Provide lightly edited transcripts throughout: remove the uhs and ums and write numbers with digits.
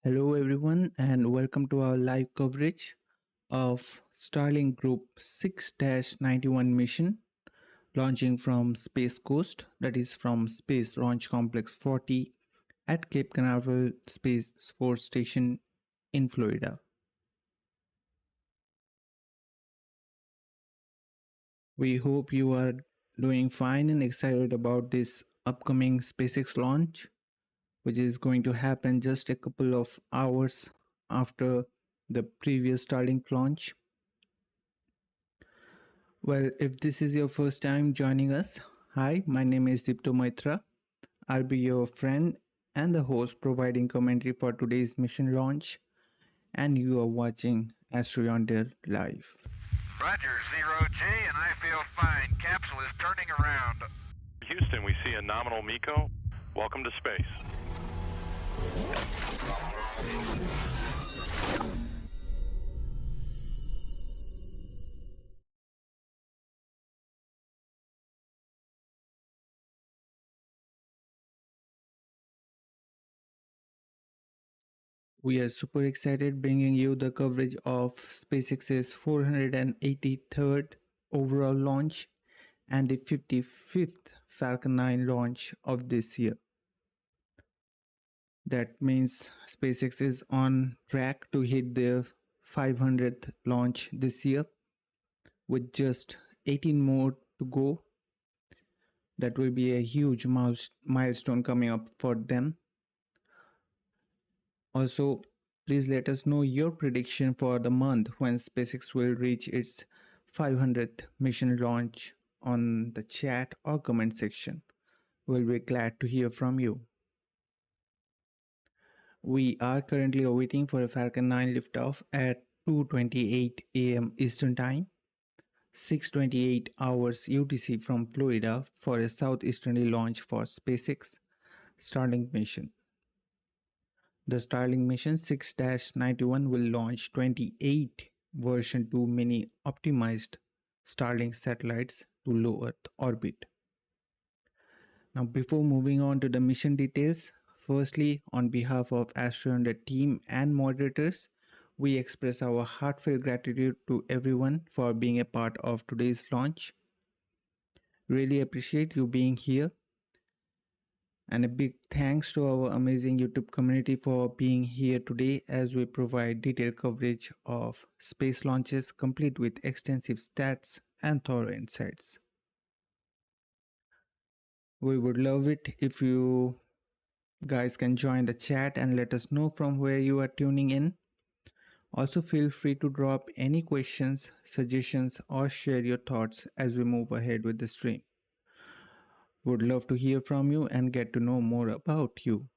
Hello, everyone, and welcome to our live coverage of Starlink Group 6 91 mission launching from Space Coast, that is, from Space Launch Complex 40 at Cape Canaveral Space Force Station in Florida. We hope you are doing fine and excited about this upcoming SpaceX launch, which is going to happen just a couple of hours after the previous Starlink launch. Well, if this is your first time joining us, hi, my name is Dipta Maitra. I'll be your friend and the host providing commentary for today's mission launch, and you are watching AstroYonder live. Roger, 0G, and I feel fine. Capsule is turning around. Houston, we see a nominal MECO. Welcome to space. We are super excited bringing you the coverage of SpaceX's 483rd overall launch and the 55th Falcon 9 launch of this year. That means SpaceX is on track to hit their 500th launch this year with just 18 more to go. That will be a huge milestone coming up for them. Also, please let us know your prediction for the month when SpaceX will reach its 500th mission launch on the chat or comment section. We'll be glad to hear from you. We are currently awaiting for a Falcon 9 liftoff at 2:28 a.m. Eastern Time, 6:28 hours UTC from Florida for a southeasterly launch for SpaceX Starlink mission. The Starlink mission 6-91 will launch 28 version 2 mini optimized Starlink satellites to low Earth orbit. Now, before moving on to the mission details, firstly, on behalf of AstroYonder team and moderators, we express our heartfelt gratitude to everyone for being a part of today's launch. Really appreciate you being here. And a big thanks to our amazing YouTube community for being here today as we provide detailed coverage of space launches complete with extensive stats and thorough insights. We would love it if you guys can join the chat and let us know from where you are tuning in. Also, feel free to drop any questions, suggestions, or share your thoughts as we move ahead with the stream. Would love to hear from you and get to know more about you.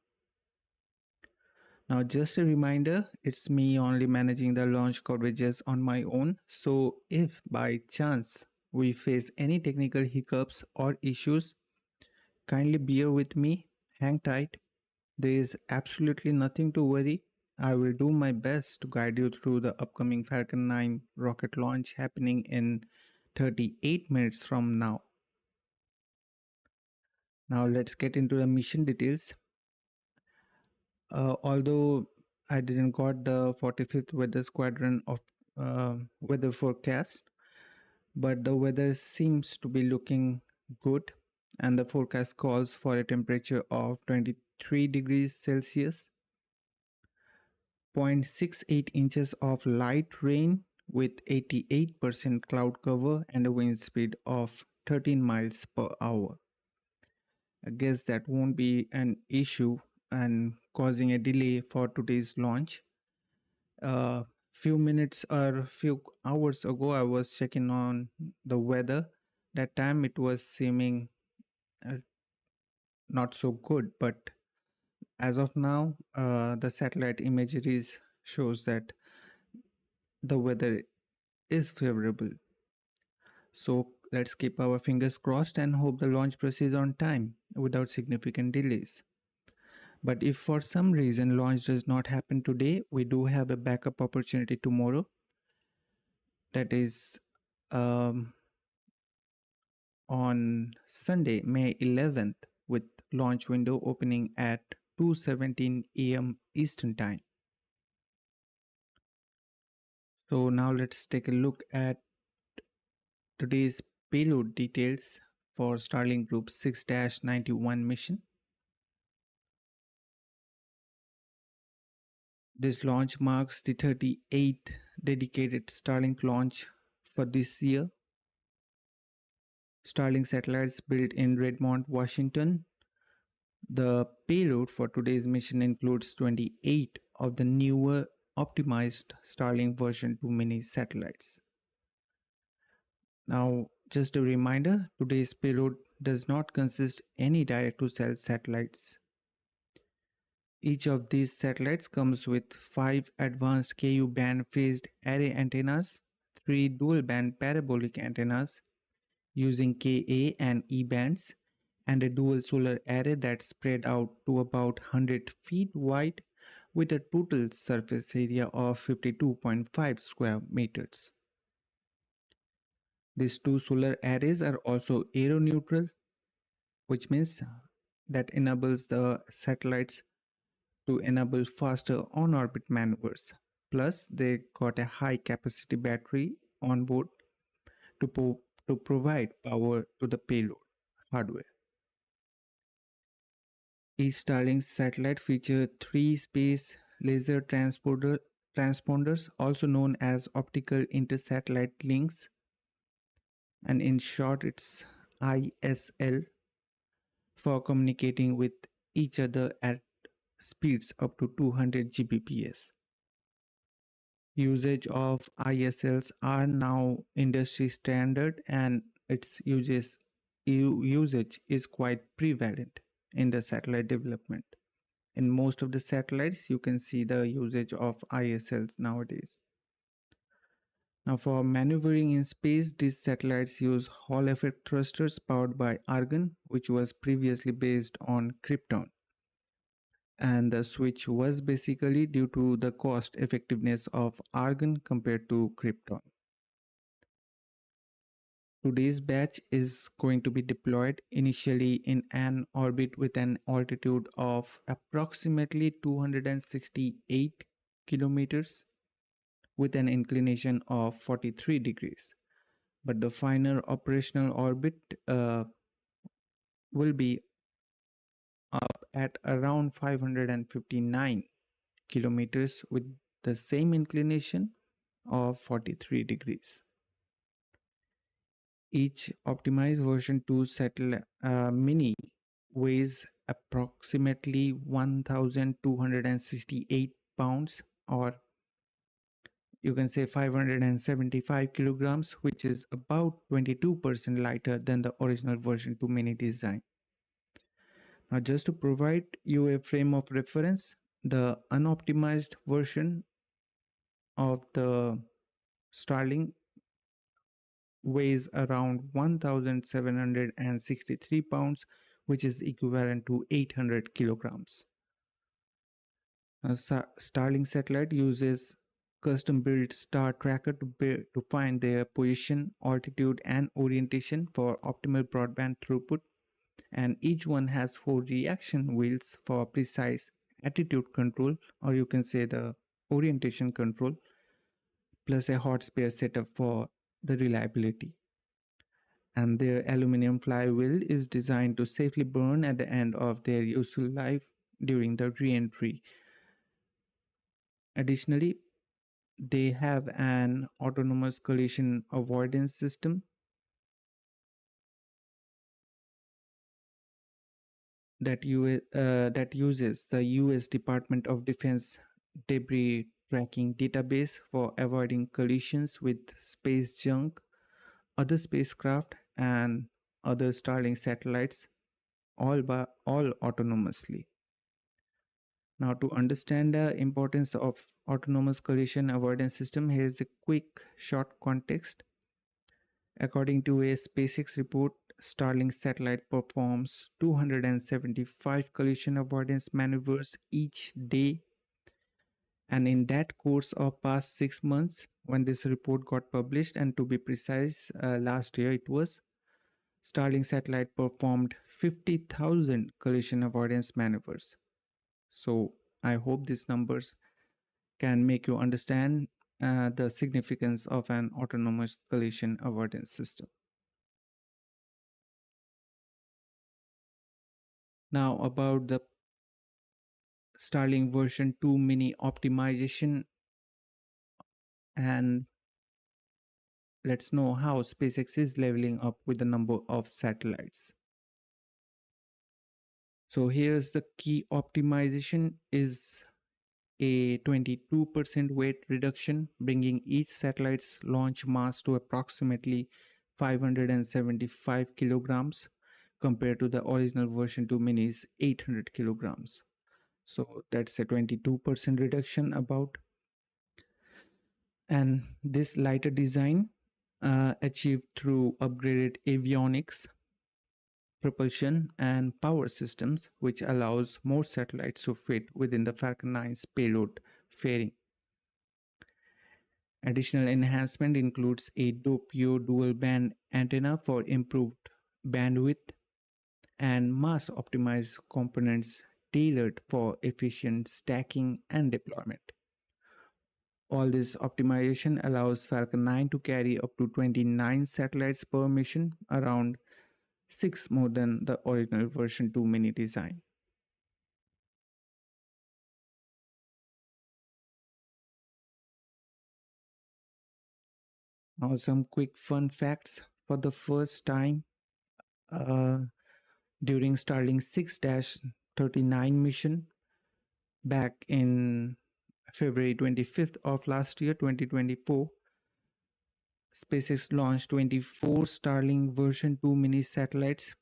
Now, just a reminder, it's me only managing the launch coverages on my own. So, if by chance we face any technical hiccups or issues, kindly bear with me, hang tight. There is absolutely nothing to worry. I will do my best to guide you through the upcoming Falcon 9 rocket launch happening in 38 minutes from now. Now let's get into the mission details. Although I didn't got the 45th weather squadron of weather forecast, but the weather seems to be looking good, and the forecast calls for a temperature of 23 degrees Celsius, 0.68 inches of light rain with 88% cloud cover and a wind speed of 13 miles per hour. I guess that won't be an issue and causing a delay for today's launch. Few minutes or few hours ago, I was checking on the weather. That time it was seeming uh, not so good, but as of now, the satellite imageries shows that the weather is favorable. So let's keep our fingers crossed and hope the launch proceeds on time without significant delays. But if for some reason launch does not happen today, we do have a backup opportunity tomorrow. That is on Sunday, May 11th, with launch window opening at 2:17 a.m. Eastern Time. So now let's take a look at today's payload details for Starlink Group 6-91 mission. This launch marks the 38th dedicated Starlink launch for this year. Starlink satellites built in Redmond, Washington. The payload for today's mission includes 28 of the newer optimized Starlink version 2 mini satellites. Now, just a reminder, today's payload does not consist any direct-to-cell satellites. Each of these satellites comes with 5 advanced Ku band phased array antennas, 3 dual band parabolic antennas using Ka and E bands, and a dual solar array that's spread out to about 100 feet wide with a total surface area of 52.5 square meters. These two solar arrays are also aeroneutral, which means that enables the satellites to enable faster on-orbit maneuvers. Plus, they got a high-capacity battery on board to provide power to the payload hardware. Each Starlink satellite features 3 space laser transponders, also known as optical intersatellite links, and in short, it's ISL, for communicating with each other at speeds up to 200 Gbps. Usage of ISLs are now industry standard, and its usage is quite prevalent in the satellite development. In most of the satellites, you can see the usage of ISLs nowadays. Now, for maneuvering in space, these satellites use Hall effect thrusters powered by argon, which was previously based on krypton. And the switch was basically due to the cost effectiveness of argon compared to krypton. Today's batch is going to be deployed initially in an orbit with an altitude of approximately 268 kilometers with an inclination of 43 degrees. But the final operational orbit will be up at around 559 kilometers with the same inclination of 43 degrees. Each optimized version 2 mini weighs approximately 1,268 pounds, or you can say 575 kilograms, which is about 22% lighter than the original version 2 mini design. Now, just to provide you a frame of reference, the unoptimized version of the Starlink weighs around 1,763 pounds, which is equivalent to 800 kilograms. A Starlink satellite uses custom-built star tracker to find their position, altitude, and orientation for optimal broadband throughput, and each one has 4 reaction wheels for precise attitude control, or you can say the orientation control, plus a hot spare setup for the reliability. And their aluminum flywheel is designed to safely burn at the end of their useful life during the re-entry. Additionally, they have an autonomous collision avoidance system that uses the US Department of Defense debris tracking database for avoiding collisions with space junk, other spacecraft, and other Starlink satellites, all autonomously. Now, to understand the importance of autonomous collision avoidance system, here is a quick short context. According to a SpaceX report, Starlink satellite performs 275 collision avoidance maneuvers each day. And in that course of past 6 months, when this report got published, and to be precise, last year it was, Starlink satellite performed 50,000 collision avoidance maneuvers. So I hope these numbers can make you understand the significance of an autonomous collision avoidance system. Now, about the Starlink version 2 mini optimization, and let's know how SpaceX is leveling up with the number of satellites. So here's the key optimization is a 22% weight reduction, bringing each satellite's launch mass to approximately 575 kilograms compared to the original version 2 mini's 800 kilograms. So that's a 22% reduction about. And this lighter design achieved through upgraded avionics, propulsion, and power systems, which allows more satellites to fit within the Falcon 9's payload fairing. Additional enhancement includes a Doppio dual band antenna for improved bandwidth and mass optimized components tailored for efficient stacking and deployment. All this optimization allows Falcon 9 to carry up to 29 satellites per mission, around 6 more than the original version 2 mini design. Now, some quick fun facts. For the first time uh, during Starlink 6-39 mission back in February 25th of last year, 2024, SpaceX launched 24 Starlink version 2 mini satellites,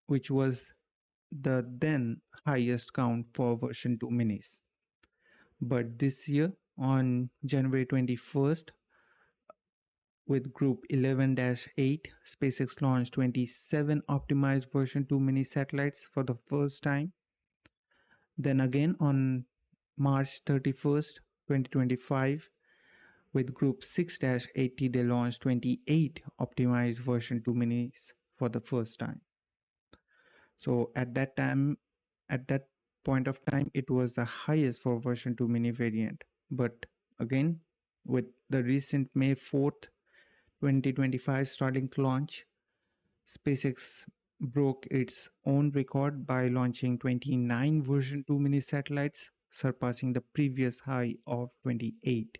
which was the then highest count for version 2 minis. But this year, on January 21st, with Group 11-8, SpaceX launched 27 optimized version 2 mini satellites for the first time. Then again on March 31st, 2025, with Group 6-80, they launched 28 optimized version 2 minis for the first time. So at that point of time, it was the highest for version 2 mini variant. But again, with the recent May 4th, 2025 Starlink launch, SpaceX broke its own record by launching 29 version 2 mini satellites, surpassing the previous high of 28.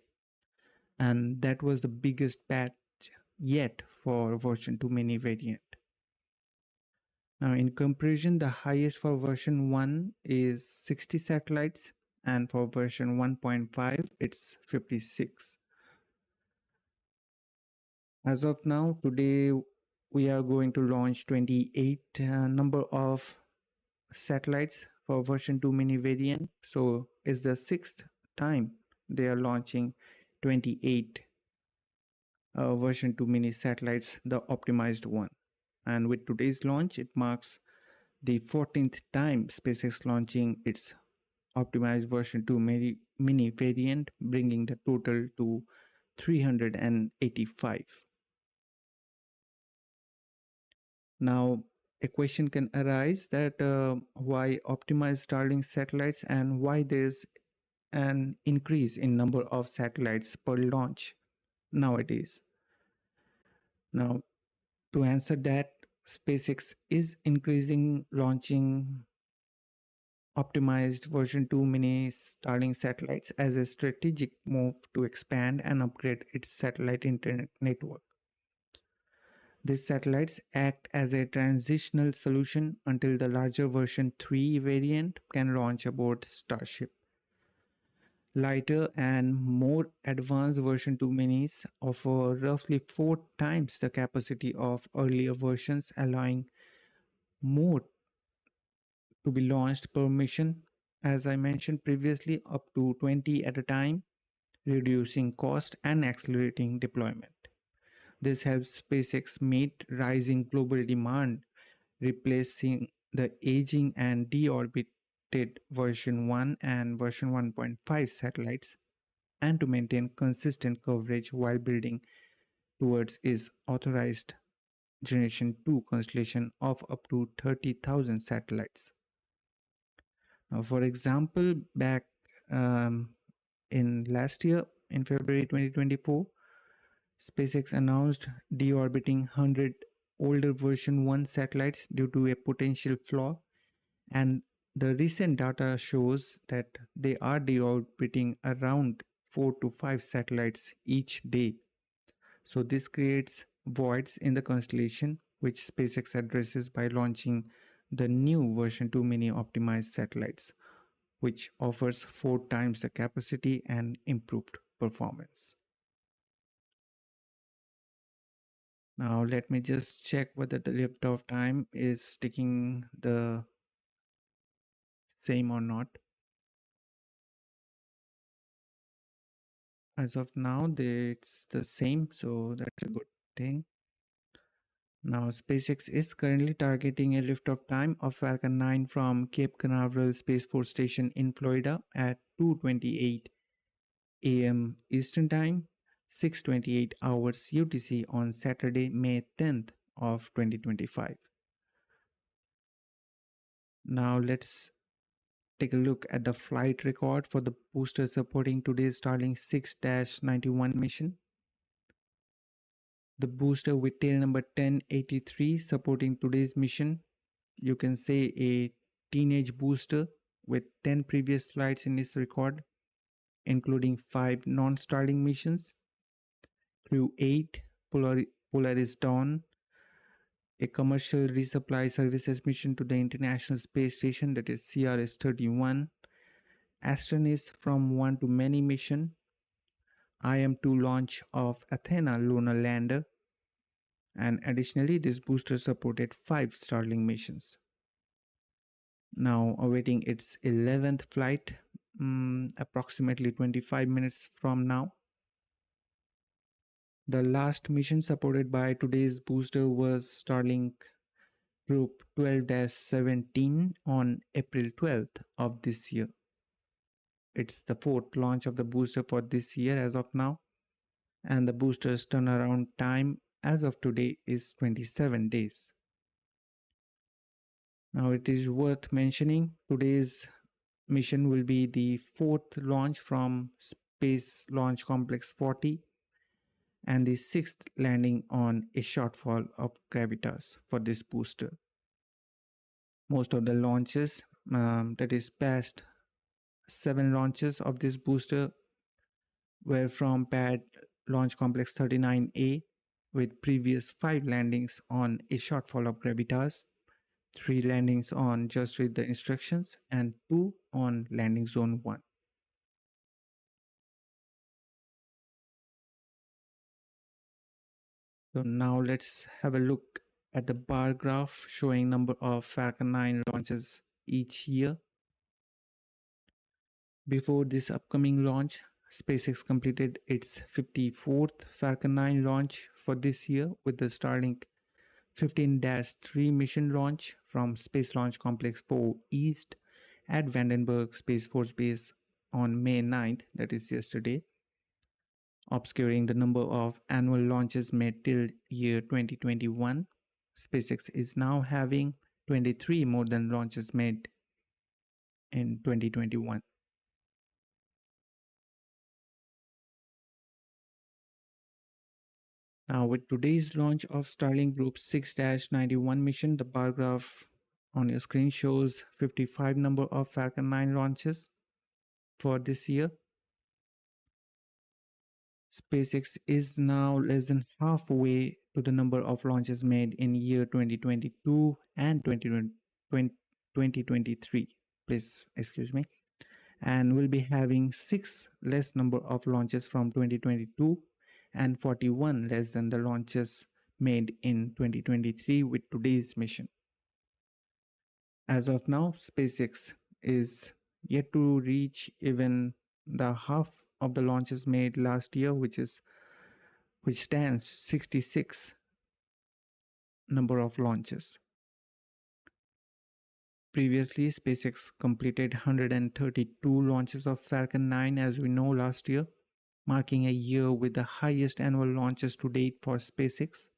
And that was the biggest batch yet for version 2 mini variant. Now, in comparison, the highest for version 1 is 60 satellites, and for version 1.5, it's 56. As of now, today, we are going to launch 28 number of satellites for version 2 mini variant. So it's the 6th time they are launching 28 version 2 mini satellites, the optimized one. And with today's launch, it marks the 14th time SpaceX launching its optimized version 2 mini variant, bringing the total to 385. Now, a question can arise that why optimize Starlink satellites and why there's an increase in number of satellites per launch nowadays. Now, to answer that, SpaceX is increasing launching optimized version 2 mini Starlink satellites as a strategic move to expand and upgrade its satellite internet network. These satellites act as a transitional solution until the larger version 3 variant can launch aboard Starship. Lighter and more advanced version 2 minis offer roughly 4 times the capacity of earlier versions, allowing more to be launched per mission, as I mentioned previously, up to 20 at a time, reducing cost and accelerating deployment. This helps SpaceX meet rising global demand, replacing the aging and deorbited version 1 and version 1.5 satellites, and to maintain consistent coverage while building towards its authorized Generation 2 constellation of up to 30,000 satellites. Now, for example, back in last year, in February 2024, SpaceX announced deorbiting 100 older version 1 satellites due to a potential flaw, and the recent data shows that they are deorbiting around 4 to 5 satellites each day. So this creates voids in the constellation, which SpaceX addresses by launching the new version 2 mini optimized satellites, which offers 4 times the capacity and improved performance. Now let me just check whether the liftoff time is sticking the same or not. As of now, it's the same, so that's a good thing. Now, SpaceX is currently targeting a liftoff time of Falcon 9 from Cape Canaveral Space Force Station in Florida at 2:28 a.m. Eastern Time, 6:28 hours UTC on Saturday, May 10th of 2025. Now, let's take a look at the flight record for the booster supporting today's Starlink 6-91 mission. The booster with tail number 1083 supporting today's mission. You can say a teenage booster with 10 previous flights in its record, including 5 non-Starlink missions, Crew 8, Polaris Dawn, a commercial resupply services mission to the International Space Station, that is CRS-31, Astronis from One to Many mission, IM-2 launch of Athena lunar lander, and additionally this booster supported 5 Starlink missions. Now awaiting its 11th flight, approximately 25 minutes from now. The last mission supported by today's booster was Starlink Group 12-17 on April 12th of this year. It's the 4th launch of the booster for this year as of now, and the booster's turnaround time as of today is 27 days. Now it is worth mentioning today's mission will be the 4th launch from Space Launch Complex 40 and the 6th landing on A Shortfall of Gravitas for this booster. Most of the launches, that is past 7 launches of this booster, were from pad Launch Complex 39A with previous 5 landings on A Shortfall of Gravitas, 3 landings on Just Read the Instructions, and 2 on Landing Zone 1. So now let's have a look at the bar graph showing number of Falcon 9 launches each year. Before this upcoming launch, SpaceX completed its 54th Falcon 9 launch for this year with the Starlink 15-3 mission launch from Space Launch Complex 4 East at Vandenberg Space Force Base on May 9th, that is yesterday, obscuring the number of annual launches made till year 2021. SpaceX is now having 23 more than launches made in 2021. Now with today's launch of Starlink Group 6-91 mission, the bar graph on your screen shows 55 number of Falcon 9 launches for this year. SpaceX is now less than halfway to the number of launches made in year 2022 and 2023. Please excuse me. And will be having 6 less number of launches from 2022 and 41 less than the launches made in 2023 with today's mission. As of now, SpaceX is yet to reach even the half of the launches made last year, which stands 66 number of launches. Previously, SpaceX completed 132 launches of Falcon 9 as we know last year, marking a year with the highest annual launches to date for SpaceX.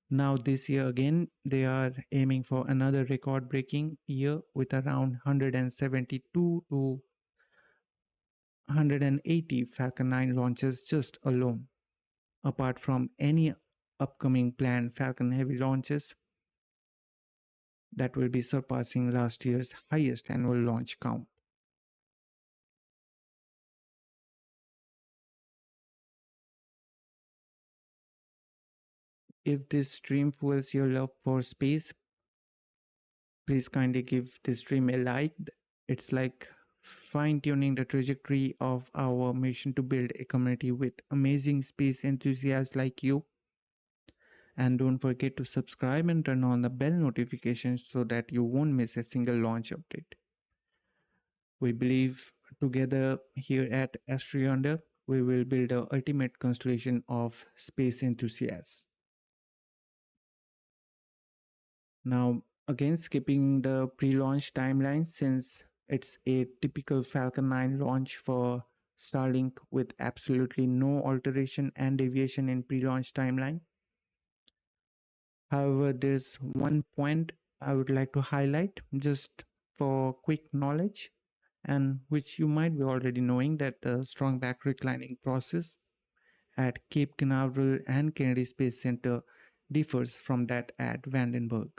Now this year again, they are aiming for another record-breaking year with around 172 to 180 Falcon 9 launches just alone, apart from any upcoming planned Falcon Heavy launches that will be surpassing last year's highest annual launch count. If this stream fuels your love for space, please kindly give this stream a like. It's like fine tuning the trajectory of our mission to build a community with amazing space enthusiasts like you. And don't forget to subscribe and turn on the bell notifications so that you won't miss a single launch update. We believe together here at AstroYonder, we will build the ultimate constellation of space enthusiasts. Now, again, skipping the pre-launch timeline since it's a typical Falcon 9 launch for Starlink with absolutely no alteration and deviation in pre-launch timeline. However, there's one point I would like to highlight just for quick knowledge, and which you might be already knowing, that the strong back reclining process at Cape Canaveral and Kennedy Space Center differs from that at Vandenberg.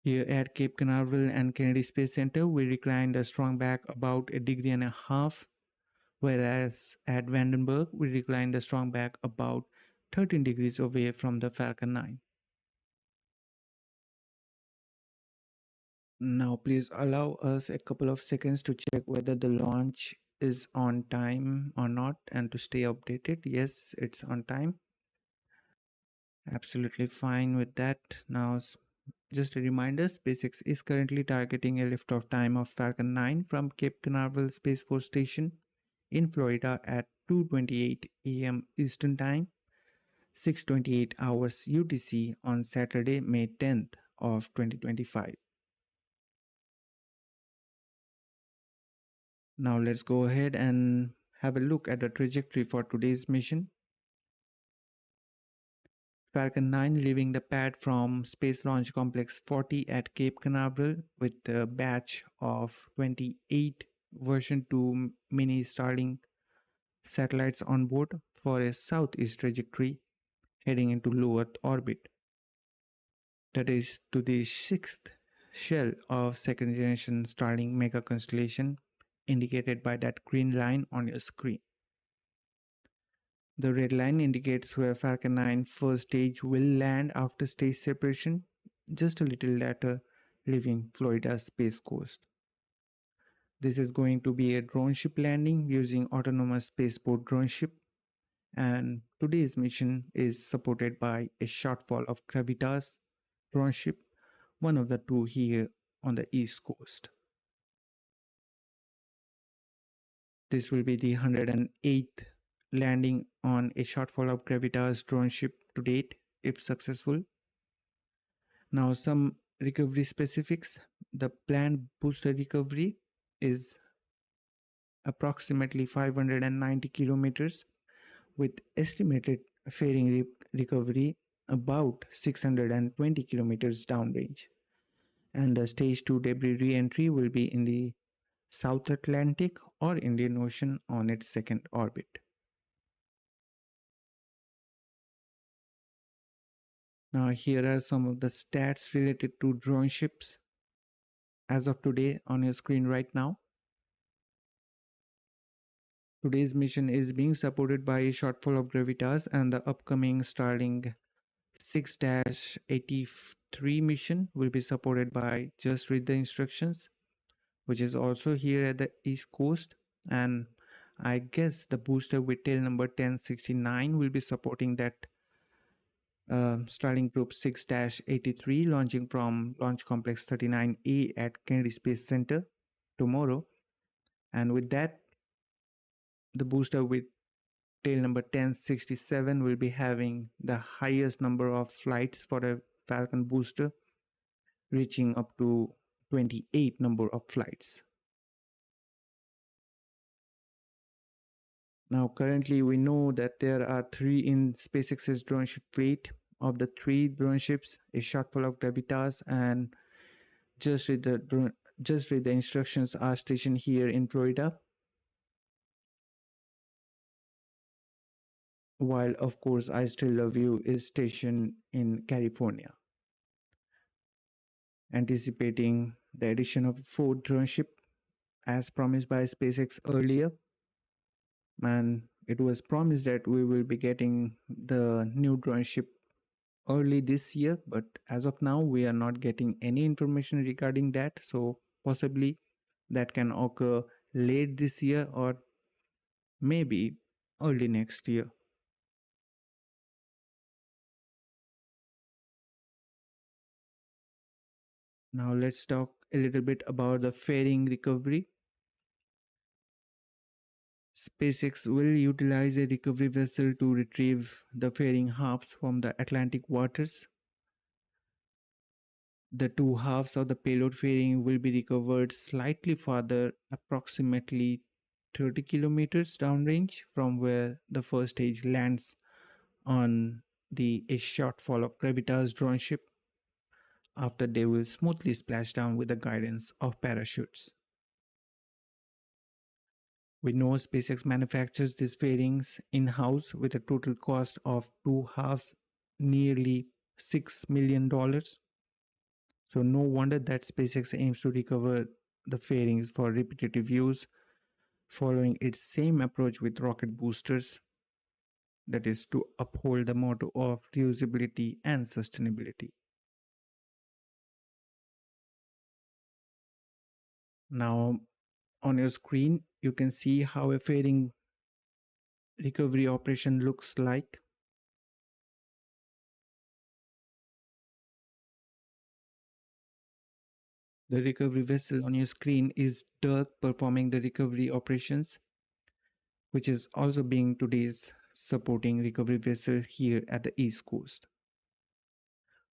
Here at Cape Canaveral and Kennedy Space Center, we recline the strong back about 1.5 degrees, whereas at Vandenberg, we recline the strong back about 13 degrees away from the Falcon 9. Now, please allow us a couple of seconds to check whether the launch is on time or not and to stay updated. Yes, it's on time. Absolutely fine with that. Now, just a reminder, SpaceX is currently targeting a liftoff time of Falcon 9 from Cape Canaveral Space Force Station in Florida at 2:28 a.m. Eastern Time, 6:28 hours UTC on Saturday, May 10th of 2025. Now let's go ahead and have a look at the trajectory for today's mission. Falcon 9 leaving the pad from Space Launch Complex 40 at Cape Canaveral with a batch of 28 version 2 mini Starlink satellites on board for a southeast trajectory heading into low Earth orbit. That is to the sixth shell of second generation Starlink mega constellation indicated by that green line on your screen. The red line indicates where Falcon 9 first stage will land after stage separation, just a little later, leaving Florida's Space Coast. This is going to be a drone ship landing using autonomous spaceport drone ship, and today's mission is supported by A Shortfall of Gravitas drone ship, one of the two here on the East Coast. This will be the 108th landing on A Shortfall of Gravitas drone ship to date, if successful. Now, some recovery specifics. The planned booster recovery is approximately 590 kilometers with estimated fairing recovery about 620 kilometers downrange. And the stage 2 debris re-entry will be in the South Atlantic or Indian Ocean on its second orbit. Now here are some of the stats related to drone ships as of today on your screen right now. Today's mission is being supported by A Shortfall of Gravitas and the upcoming Starlink 6-83 mission will be supported by Just Read the Instructions, which is also here at the East Coast, and I guess the booster with tail number 1069 will be supporting that Starlink Group 6-83 launching from Launch Complex 39A at Kennedy Space Center tomorrow. And with that, the booster with tail number 1067 will be having the highest number of flights for a Falcon booster, reaching up to 28 number of flights. Now currently we know that there are 3 in SpaceX's drone ship fleet. Of the 3 drone ships, A Shortfall of Gravitas and Just Read the Just read the instructions are stationed here in Florida, while of course I Still Love You is stationed in California. Anticipating the addition of a fourth droneship as promised by SpaceX earlier, and it was promised that we will be getting the new droneship early this year, but as of now we are not getting any information regarding that, so possibly that can occur late this year or maybe early next year. Now let's talk a little bit about the fairing recovery. SpaceX will utilize a recovery vessel to retrieve the fairing halves from the Atlantic waters. The two halves of the payload fairing will be recovered slightly farther, approximately 30 kilometers downrange from where the first stage lands on the A Shortfall of Gravitas droneship, after they will smoothly splash down with the guidance of parachutes. We know SpaceX manufactures these fairings in-house with a total cost of two halves, nearly $6 million. So no wonder that SpaceX aims to recover the fairings for repetitive use, following its same approach with rocket boosters, that is to uphold the motto of reusability and sustainability. Now on your screen, you can see how a fairing recovery operation looks like. The recovery vessel on your screen is Dirk performing the recovery operations, which is also being today's supporting recovery vessel here at the East Coast.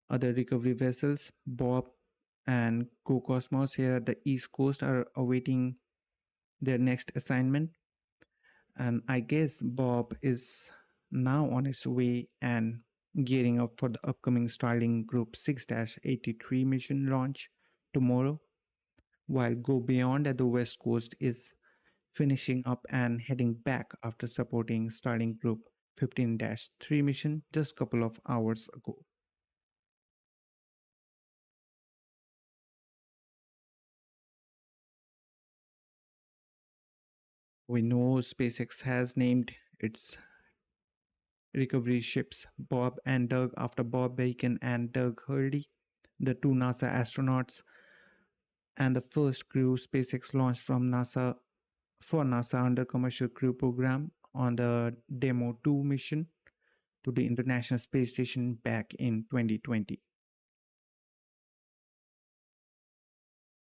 Other recovery vessels, Bob and GoCosmos here at the East Coast, are awaiting their next assignment. And I guess Bob is now on its way and gearing up for the upcoming Starlink Group 6-83 mission launch tomorrow, while Go Beyond at the West Coast is finishing up and heading back after supporting Starlink Group 15-3 mission just a couple of hours ago. We know SpaceX has named its recovery ships Bob and Doug after Bob Bacon and Doug Hurley, the two NASA astronauts and the first crew SpaceX launched from NASA for NASA under commercial crew program on the Demo 2 mission to the International Space Station back in 2020.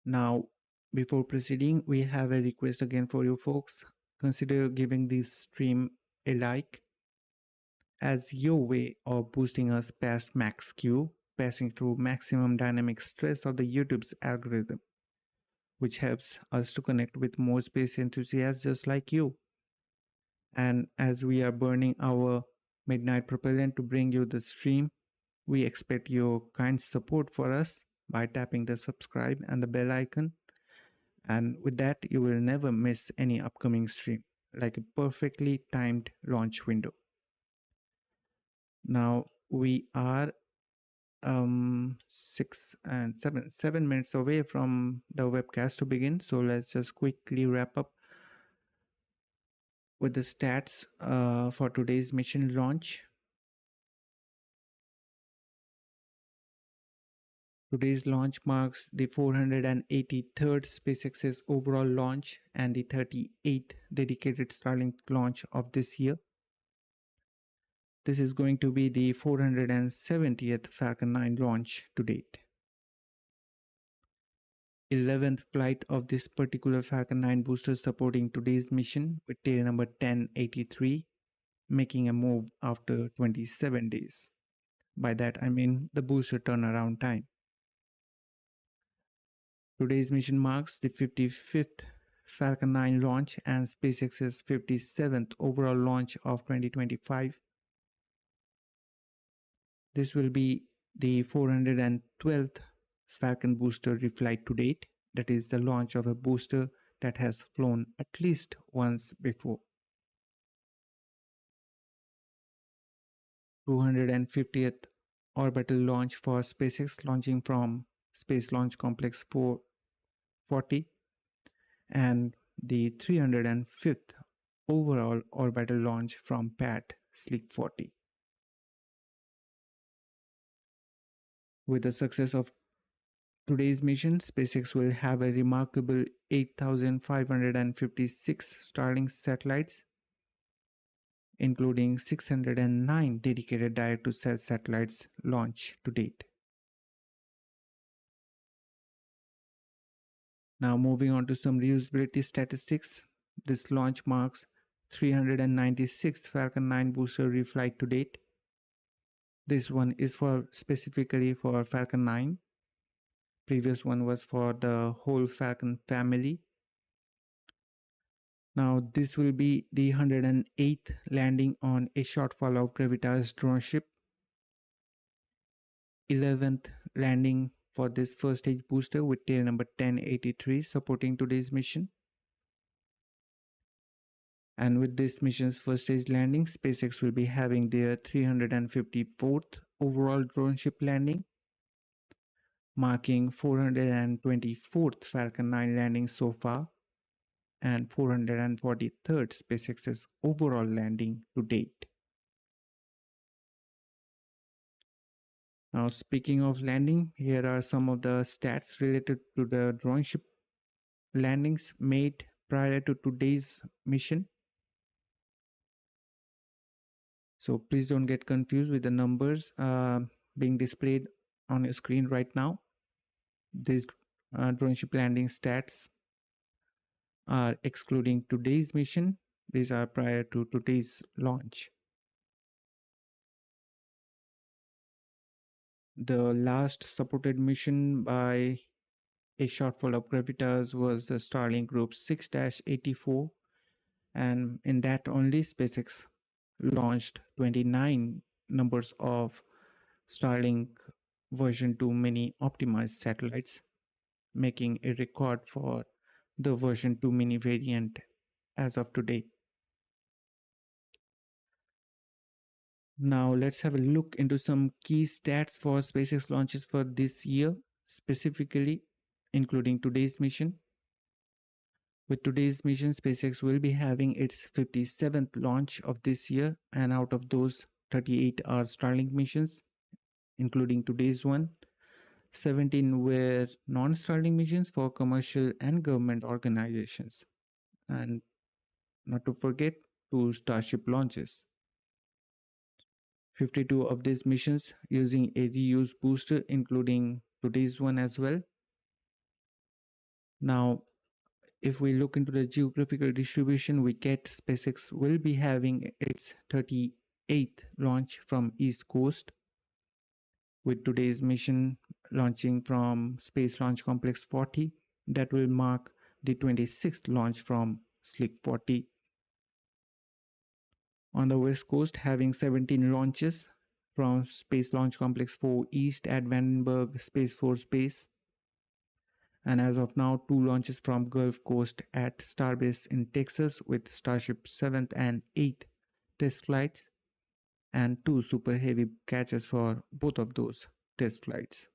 Now, before proceeding, we have a request again for you folks. Consider giving this stream a like as your way of boosting us past max Q, passing through maximum dynamic stress of the YouTube's algorithm, which helps us to connect with more space enthusiasts just like you. And as we are burning our midnight propellant to bring you the stream, we expect your kind support for us by tapping the subscribe and the bell icon. And with that, you will never miss any upcoming stream, like a perfectly timed launch window. Now we are 7 minutes away from the webcast to begin, so let's just quickly wrap up with the stats for today's mission launch. Today's launch marks the 483rd SpaceX's overall launch and the 38th dedicated Starlink launch of this year. This is going to be the 470th Falcon 9 launch to date. 11th flight of this particular Falcon 9 booster supporting today's mission with tail number 1083, making a move after 27 days. By that I mean the booster turnaround time. Today's mission marks the 55th Falcon 9 launch and SpaceX's 57th overall launch of 2025. This will be the 412th Falcon booster reflight to date, that is the launch of a booster that has flown at least once before. 250th orbital launch for SpaceX launching from Space Launch Complex 440 and the 305th overall orbital launch from Pad Sleek 40. With the success of today's mission, SpaceX will have a remarkable 8,556 Starlink satellites, including 609 dedicated direct-to-cell satellites launched to date. Now moving on to some reusability statistics. This launch marks 396th Falcon 9 booster reflight to date. This one is for specifically for Falcon 9. Previous one was for the whole Falcon family. Now this will be the 108th landing on A Shortfall of Gravitas drone ship. 11th landing for this first stage booster with tail number 1083 supporting today's mission. And with this mission's first stage landing, SpaceX will be having their 354th overall drone ship landing, marking 424th Falcon 9 landings so far and 443rd SpaceX's overall landing to date. Now, speaking of landing, here are some of the stats related to the drone ship landings made prior to today's mission. So please don't get confused with the numbers being displayed on your screen right now. These drone ship landing stats are excluding today's mission. These are prior to today's launch. The last supported mission by A Shortfall of Gravitas was the Starlink Group 6-84, and in that only SpaceX launched 29 numbers of Starlink version 2 mini optimized satellites, making a record for the version 2 mini variant as of today. Now let's have a look into some key stats for SpaceX launches for this year, specifically including today's mission. With today's mission, SpaceX will be having its 57th launch of this year, and out of those, 38 are Starlink missions, including today's one. 17 were non-Starlink missions for commercial and government organizations. And not to forget, 2 Starship launches. 52 of these missions using a reuse booster, including today's one as well. Now, if we look into the geographical distribution, we get SpaceX will be having its 38th launch from East Coast, with today's mission launching from Space Launch Complex 40. That will mark the 26th launch from Slick 40. On the West Coast, having 17 launches from Space Launch Complex 4 East at Vandenberg Space Force Base. And as of now, 2 launches from Gulf Coast at Starbase in Texas with Starship 7th and 8th test flights, and 2 Super Heavy catches for both of those test flights.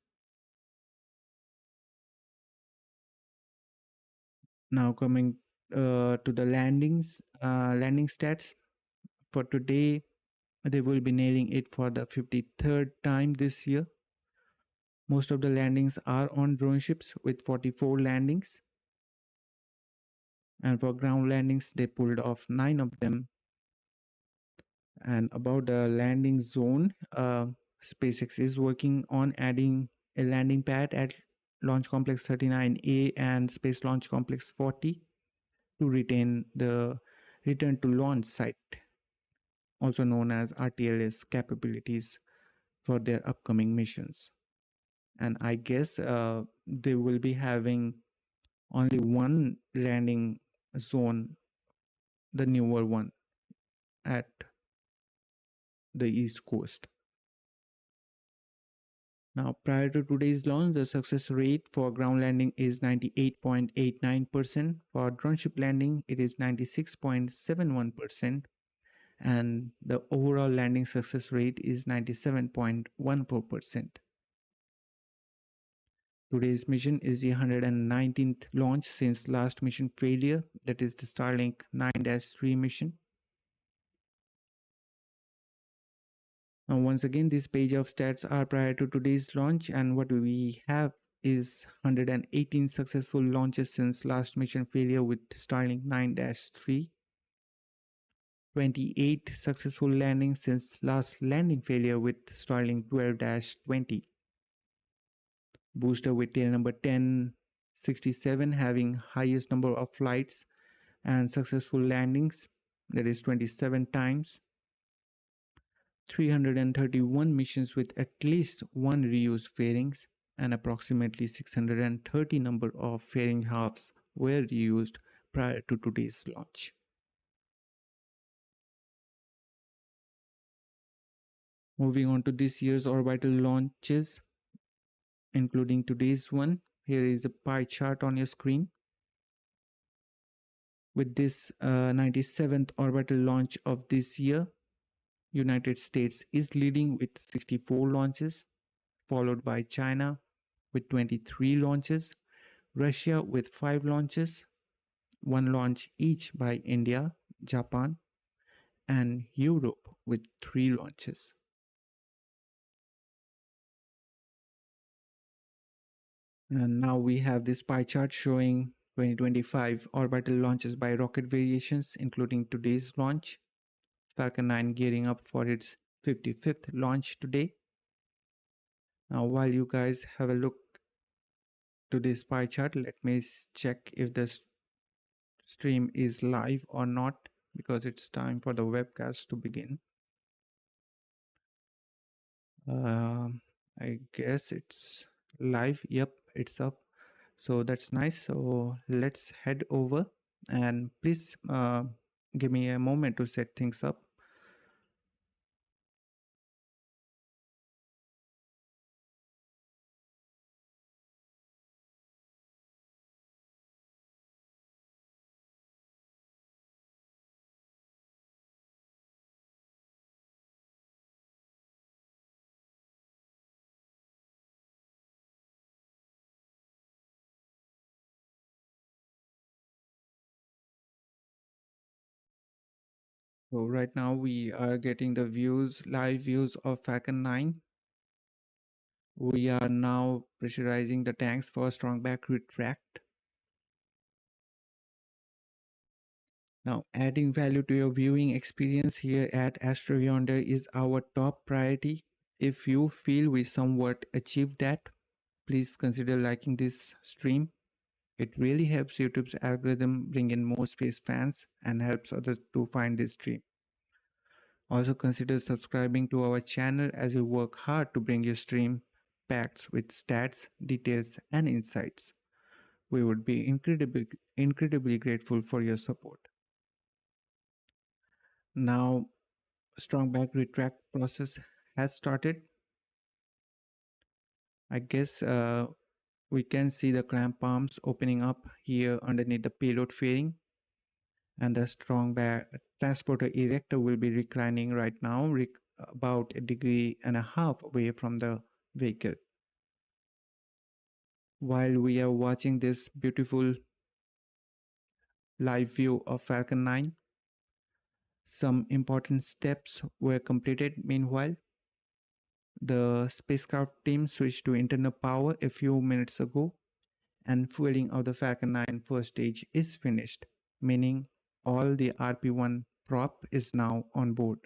Now coming to the landing stats for today, they will be nailing it for the 53rd time this year. Most of the landings are on drone ships with 44 landings. And for ground landings, they pulled off 9 of them. And about the landing zone, SpaceX is working on adding a landing pad at Launch Complex 39A and Space Launch Complex 40 to retain the return to launch site, also known as RTLS capabilities for their upcoming missions. And I guess they will be having only one landing zone, the newer one, at the East Coast. Now, prior to today's launch, the success rate for ground landing is 98.89%. For droneship landing, it is 96.71%. And the overall landing success rate is 97.14%. Today's mission is the 119th launch since last mission failure, that is the Starlink 9-3 mission. Now, once again, this page of stats are prior to today's launch, and what we have is 118 successful launches since last mission failure with Starlink 9-3, 28 successful landings since last landing failure with Starlink 12-20, booster with tail number 1067 having highest number of flights and successful landings, that is 27 times, 331 missions with at least one reused fairings, and approximately 630 number of fairing halves were reused prior to today's launch. Moving on to this year's orbital launches, including today's one, here is a pie chart on your screen. With this 97th orbital launch of this year, United States is leading with 64 launches, followed by China with 23 launches, Russia with 5 launches, 1 launch each by India, Japan, and Europe with 3 launches. And now we have this pie chart showing 2025 orbital launches by rocket variations, including today's launch. Falcon 9 gearing up for its 55th launch today. Now, while you guys have a look to this pie chart, let me check if the stream is live or not, because it's time for the webcast to begin. I guess it's live. Yep, it's up. So that's nice. So let's head over, and please give me a moment to set things up. So right now we are getting the live views of Falcon 9. We are now pressurizing the tanks for strong back retract. Now, adding value to your viewing experience here at AstroYonder is our top priority. If you feel we somewhat achieved that, please consider liking this stream. It really helps YouTube's algorithm bring in more space fans and helps others to find this stream. Also consider subscribing to our channel as we work hard to bring you stream packed with stats, details, and insights. We would be incredibly grateful for your support. Now, strong back retract process has started. I guess we can see the clamp arms opening up here underneath the payload fairing, and the strong back transporter erector will be reclining right now about 1.5 degrees away from the vehicle. While we are watching this beautiful live view of Falcon 9, some important steps were completed. Meanwhile, the spacecraft team switched to internal power a few minutes ago, and fueling of the Falcon 9 first stage is finished, meaning all the RP-1 prop is now on board.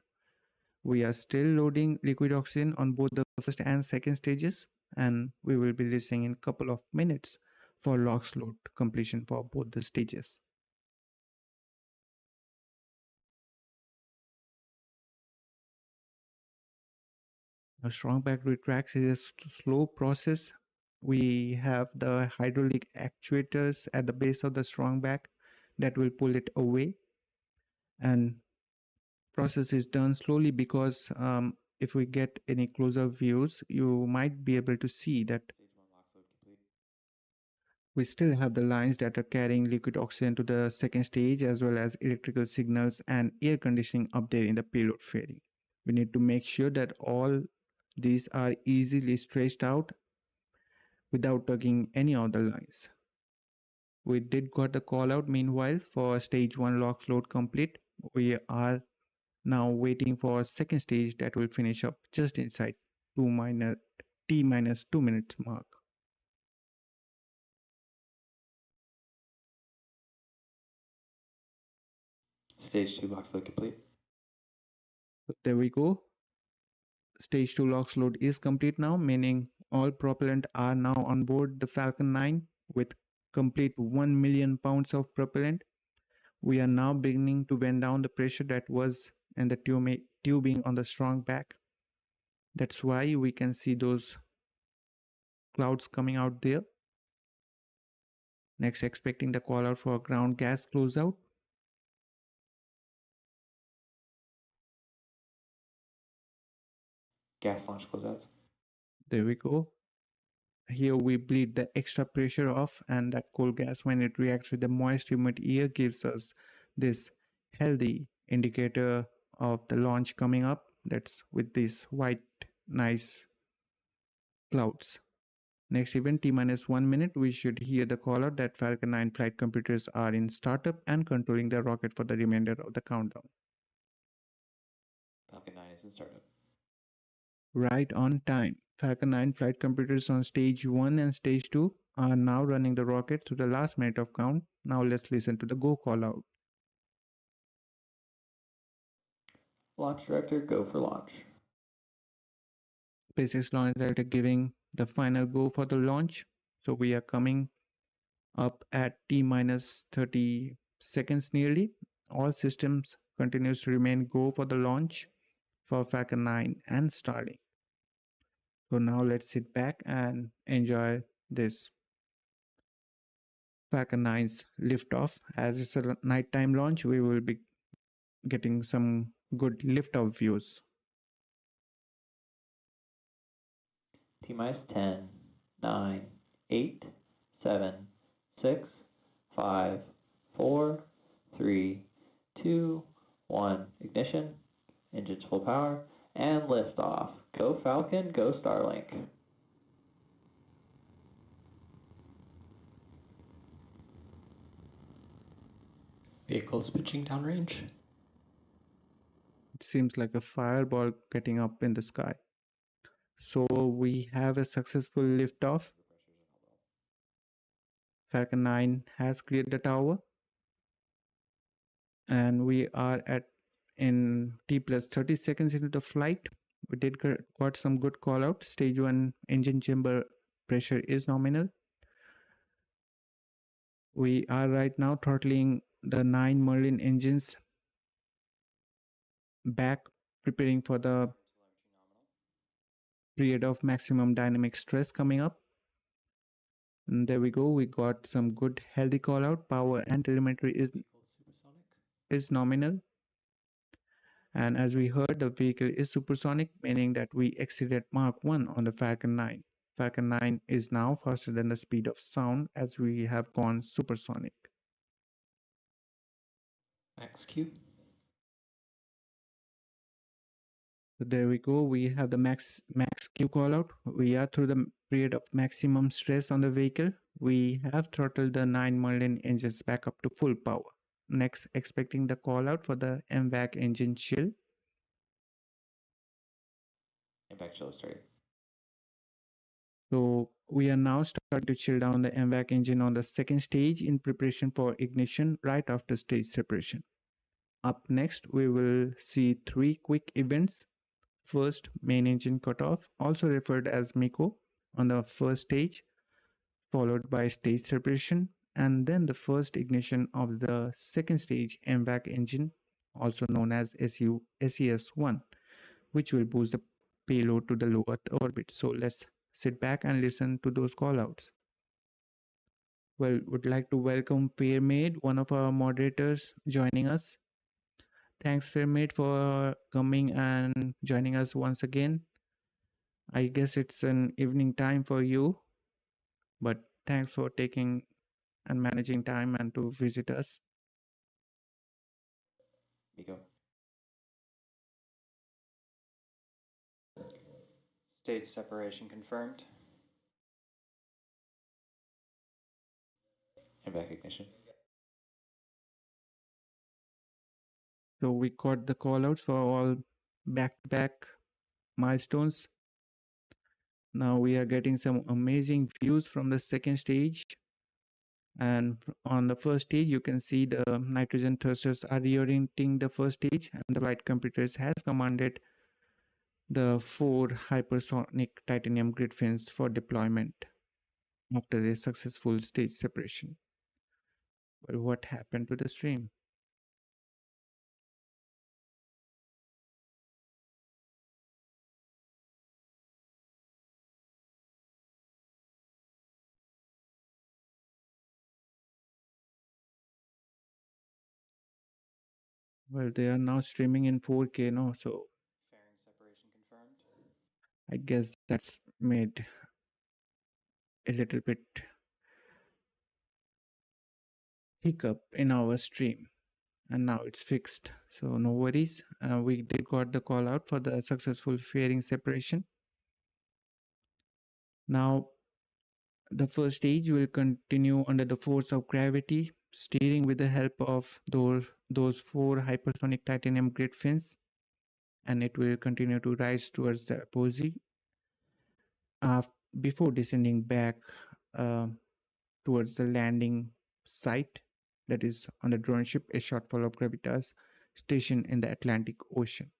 We are still loading liquid oxygen on both the first and second stages, and we will be releasing in a couple of minutes for LOX load completion for both the stages. A strong back retracts is a slow process. We have the hydraulic actuators at the base of the strong back that will pull it away, and process is done slowly because if we get any closer views, you might be able to see that we still have the lines that are carrying liquid oxygen to the second stage, as well as electrical signals and air conditioning up there in the payload fairing. We need to make sure that all these are easily stretched out without tugging any of the lines. We did got the call out meanwhile for stage 1 LOX load complete. We are now waiting for second stage that will finish up just inside T minus 2 minutes mark. Stage 2 LOX load complete. There we go. Stage 2 LOX load is complete now, meaning all propellant are now on board the Falcon 9 with complete 1 million pounds of propellant. We are now beginning to bend down the pressure that was in the tubing on the strong back. That's why we can see those clouds coming out there. Next, expecting the call out for ground gas closeout. Gas launch closeouts. There we go. Here we bleed the extra pressure off, and that cold gas, when it reacts with the moist humid air, gives us this healthy indicator of the launch coming up. That's with these white nice clouds. Next event, T minus 1 minute, we should hear the call out that Falcon 9 flight computers are in startup and controlling the rocket for the remainder of the countdown. Falcon 9 is in startup. Right on time. Falcon 9 flight computers on stage 1 and stage 2 are now running the rocket to the last minute of count. Now let's listen to the go call out. Launch director, go for launch. SpaceX launch director giving the final go for the launch. So we are coming up at T minus 30 seconds nearly. All systems continues to remain go for the launch for Falcon 9 and Starlink. So now let's sit back and enjoy this Falcon 9's liftoff. As it's a nighttime launch, we will be getting some good liftoff views. T minus 10, 9, 8, 7, 6, 5, 4, 3, 2, 1. Ignition, engines full power, and liftoff. Go Falcon, go Starlink. Vehicles pitching downrange. It seems like a fireball getting up in the sky. So we have a successful liftoff. Falcon 9 has cleared the tower, and we are at in T plus 30 seconds into the flight. We did got some good call out. Stage 1 engine chamber pressure is nominal. We are right now throttling the 9 Merlin engines back, preparing for the period of maximum dynamic stress coming up. And there we go. We got some good healthy call out. Power and telemetry is nominal. And as we heard, the vehicle is supersonic, meaning that we exceeded Mach 1 on the Falcon 9. Falcon 9 is now faster than the speed of sound as we have gone supersonic. Max Q. So there we go. We have the max Q call out. We are through the period of maximum stress on the vehicle. We have throttled the 9 Merlin engines back up to full power. Next, expecting the call out for the MVAC engine chill. Impact chill started. So we are now starting to chill down the MVAC engine on the second stage in preparation for ignition right after stage separation. Up next, we will see 3 quick events. First, main engine cutoff, also referred as MECO, on the first stage, followed by stage separation, and then the first ignition of the second stage MVAC engine, also known as SES-1, which will boost the payload to the low Earth orbit. So let's sit back and listen to those callouts. Well, would like to welcome Fairmaid, one of our moderators, joining us. Thanks, Fairmate, for coming and joining us once again. I guess it's an evening time for you, but thanks for taking and managing time and to visit us. Miko. Stage separation confirmed. And back ignition. So we got the callouts for all back-to-back milestones. Now we are getting some amazing views from the second stage. And on the first stage, you can see the nitrogen thrusters are reorienting the first stage, and the flight computers has commanded the 4 hypersonic titanium grid fins for deployment after a successful stage separation. But what happened to the stream? Well, they are now streaming in 4K, no? So Fairing separation confirmed. I guess that's made a little bit hiccup in our stream, and now it's fixed. So no worries. We did got the call out for the successful fairing separation. Now the first stage will continue under the force of gravity, steering with the help of those 4 hypersonic titanium grid fins, and it will continue to rise towards the apogee before descending back uh, towards the landing site, that is on the drone ship A Shortfall of Gravitas station in the Atlantic Ocean.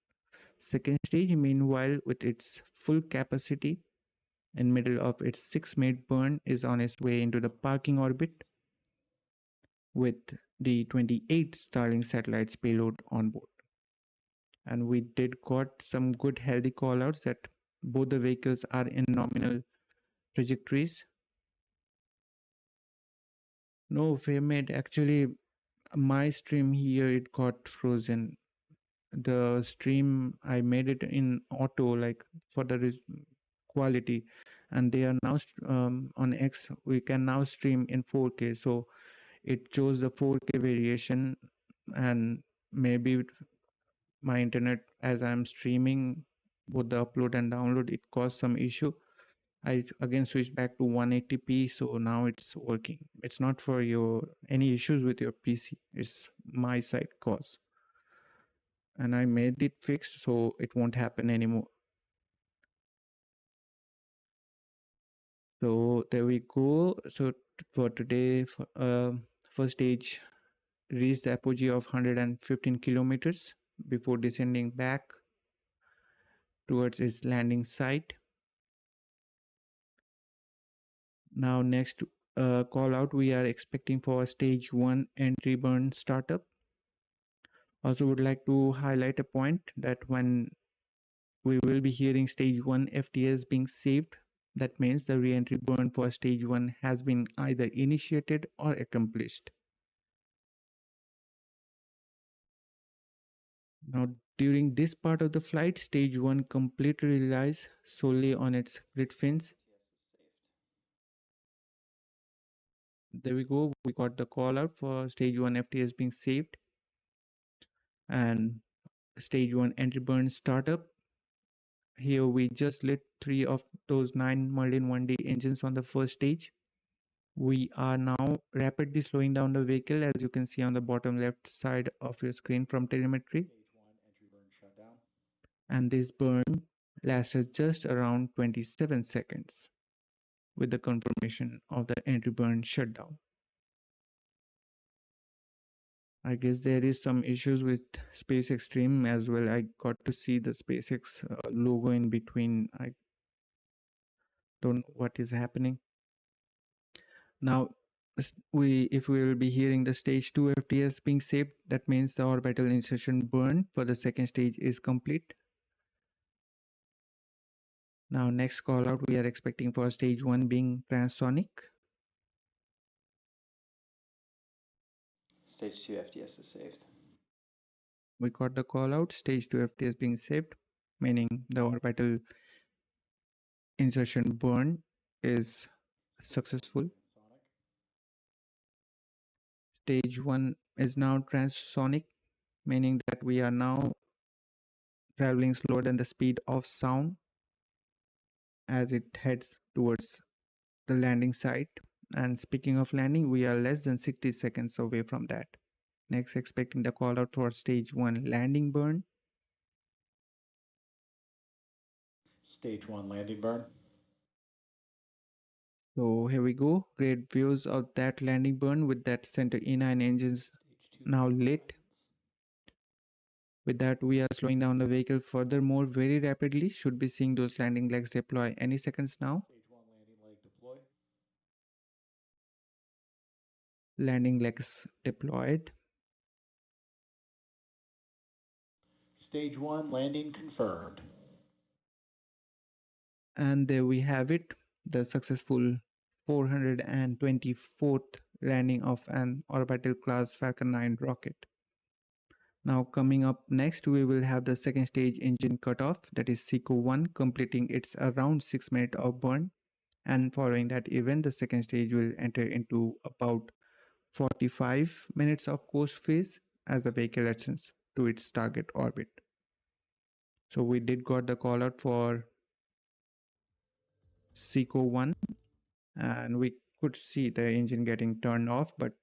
Second stage, meanwhile, with its full capacity in middle of its 6-minute burn, is on its way into the parking orbit with the 28 Starlink satellites payload on board. And we did got some good healthy callouts that both the vehicles are in nominal trajectories. No, Fairmade, actually my stream here it got frozen. The stream I made it in auto, like for the quality, and they are now on X we can now stream in 4K, so it chose the 4K variation, and maybe my internet as I'm streaming both the upload and download it caused some issue. I again switched back to 180p, so now it's working. It's not for your any issues with your PC, it's my side cause, and I made it fixed so it won't happen anymore. So there we go. So for today, first stage reached the apogee of 115 kilometers before descending back towards its landing site. Now next call out we are expecting for stage 1 entry burn startup. Also would like to highlight a point that when we will be hearing stage 1 FTS being saved, that means the re-entry burn for stage 1 has been either initiated or accomplished. Now during this part of the flight, stage 1 completely relies solely on its grid fins. There we go, we got the call out for stage 1 FTS being saved, and stage 1 entry burn startup. Here we just lit 3 of those 9 Merlin 1D engines on the first stage. We are now rapidly slowing down the vehicle, as you can see on the bottom left side of your screen from telemetry. And this burn lasted just around 27 seconds with the confirmation of the entry burn shutdown. I guess there is some issues with SpaceX stream as well. I got to see the SpaceX logo in between. I don't know what is happening. Now, if we will be hearing the stage 2 FTS being saved, that means the orbital insertion burn for the second stage is complete. Now, next call out we are expecting for stage 1 being transonic. Stage 2 FTS is saved. We got the call out, stage 2 FTS being saved, meaning the orbital insertion burn is successful. Stage 1 is now transonic, meaning that we are now traveling slower than the speed of sound as it heads towards the landing site. And speaking of landing, we are less than 60 seconds away from that. Next, expecting the call out for stage 1 landing burn. Stage 1 landing burn. So here we go. Great views of that landing burn with that center E9 engines now lit. With that, we are slowing down the vehicle furthermore very rapidly. Should be seeing those landing legs deploy any seconds now. Stage 1 landing leg deployed. Landing legs deployed. Stage 1 landing confirmed. And there we have it, the successful 424th landing of an orbital class Falcon 9 rocket. Now coming up next, we will have the second stage engine cutoff, that is SECO 1, completing its around 6 minutes of burn. And following that event, the second stage will enter into about 45 minutes of coast phase as the vehicle ascends to its target orbit. So we did got the call out for SECO 1 and we could see the engine getting turned off, but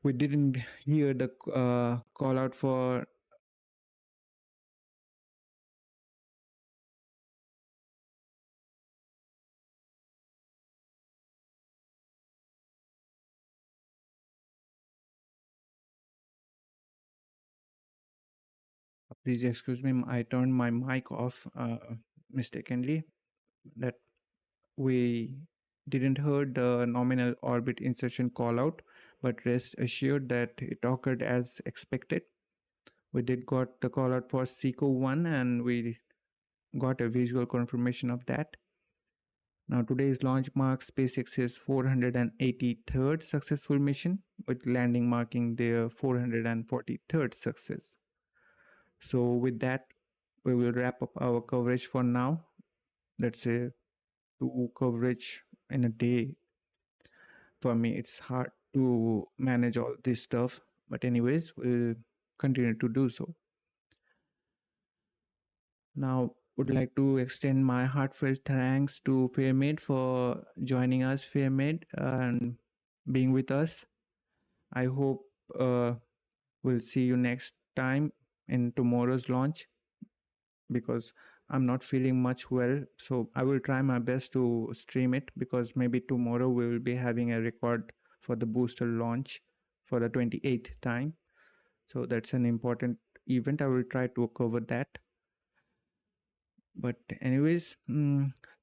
we didn't hear the call out for please excuse me, I turned my mic off mistakenly. That we didn't heard the nominal orbit insertion call out, but rest assured that it occurred as expected. We did got the call out for SECO 1 and we got a visual confirmation of that. Now today's launch marks SpaceX's 483rd successful mission, with landing marking their 443rd success. So with that, we will wrap up our coverage for now. Let's say 2 coverage in a day. For me, it's hard to manage all this stuff. But anyways, we'll continue to do so. Now, would like to extend my heartfelt thanks to Fairmaid for joining us, Fairmaid, and being with us. I hope we'll see you next time in tomorrow's launch, because I'm not feeling much well. So I will try my best to stream it, because maybe tomorrow we will be having a record for the booster launch for the 28th time. So that's an important event. I will try to cover that. But anyways,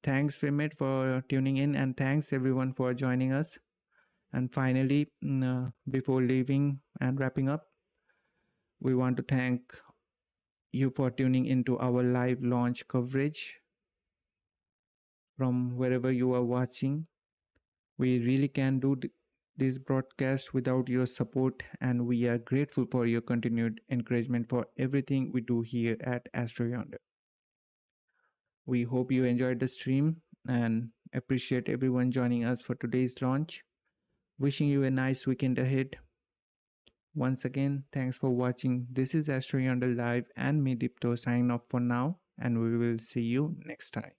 thanks Fairmaid for tuning in, and thanks everyone for joining us. And finally, before leaving and wrapping up, we want to thank you for tuning into our live launch coverage from wherever you are watching. We really can't do this broadcast without your support, and we are grateful for your continued encouragement for everything we do here at AstroYonder. We hope you enjoyed the stream and appreciate everyone joining us for today's launch. Wishing you a nice weekend ahead. Once again, thanks for watching. This is AstroYonder Live and me, Dipta, signing off for now, and we will see you next time.